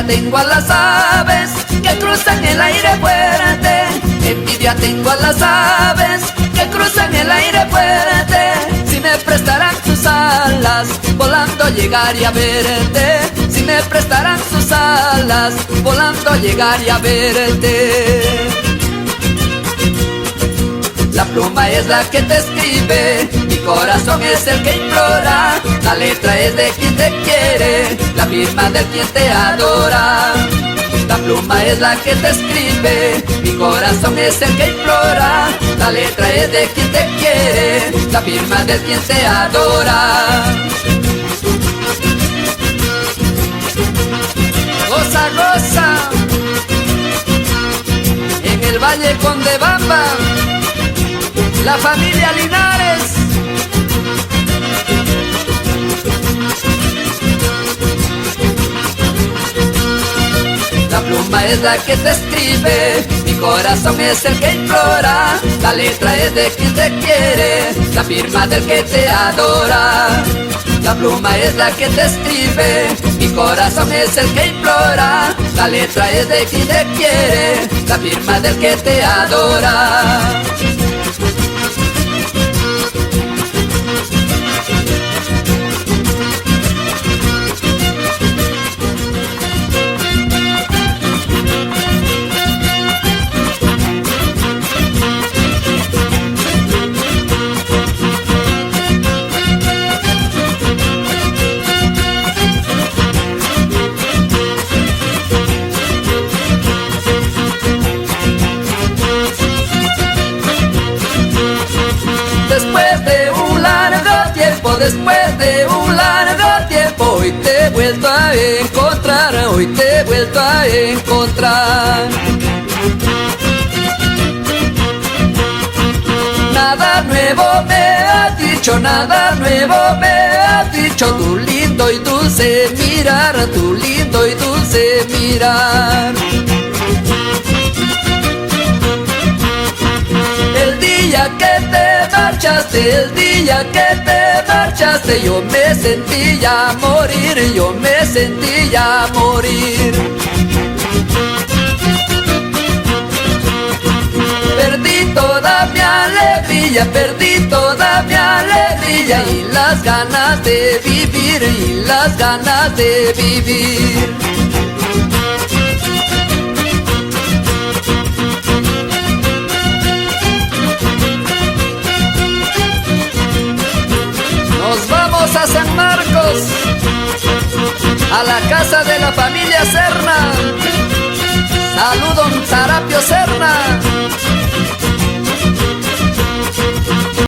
tengo a las aves que cruzan el aire fuerte. Envidia tengo a las aves que cruzan el aire fuerte. Si me prestaran sus alas, volando llegaría a verte. Si me prestaran sus alas, volando llegaría a verte. La pluma es la que te escribe, mi corazón es el que implora. La letra es de quien te quiere, la firma de quien te adora. La pluma es la que te escribe, mi corazón es el que implora. La letra es de quien te quiere, la firma de quien te adora. Goza, goza, en el Valle Condebamba, la familia Linares. La pluma es la que te escribe, mi corazón es el que implora. La letra es de quien te quiere, la firma del que te adora. La pluma es la que te escribe, mi corazón es el que implora. La letra es de quien te quiere, la firma del que te adora. Después de un largo tiempo, hoy te he vuelto a encontrar, hoy te he vuelto a encontrar. Nada nuevo me has dicho, nada nuevo me has dicho. Tu lindo y dulce mirar, tu lindo y dulce mirar. El día que te marchaste, el día que te marchaste, yo me sentía morir, yo me sentía morir. Perdí toda mi alegría, perdí toda mi alegría y las ganas de vivir, y las ganas de vivir. A San Marcos, a la casa de la familia Serna. Saludos, Sarapio Serna.